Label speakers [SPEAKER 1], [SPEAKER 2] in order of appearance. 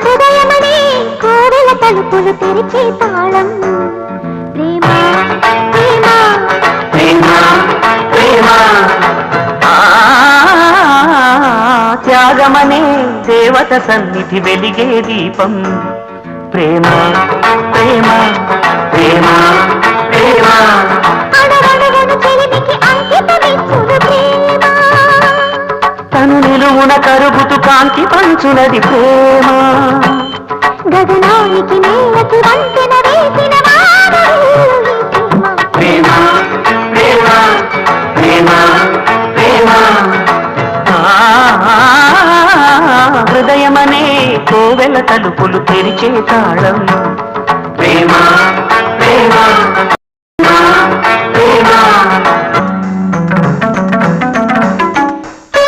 [SPEAKER 1] హృదయమనే కోవెల తలుపులు తెరిచే తాళం ప్రేమ ప్రేమ ప్రేమ ప్రేమ.
[SPEAKER 2] త్యాగమనే దేవత సన్నిధి వెలిగే దీపం ప్రేమ ప్రేమ ప్రేమ ప్రేమ.
[SPEAKER 1] అడగడగను చెలిమికి అంకితమిచ్చును ప్రేమ.
[SPEAKER 2] తను నిలువున కరుగుతూ కాంతి పంచునది ప్రేమ.
[SPEAKER 1] గగనానికి నేలకి వంతెన వేసిన
[SPEAKER 2] ప్రేమ ప్రేమ ప్రేమ ప్రేమ. హృదయమనే కోవెల తలుపులు తెరిచే తాళం ప్రేమ ప్రేమ.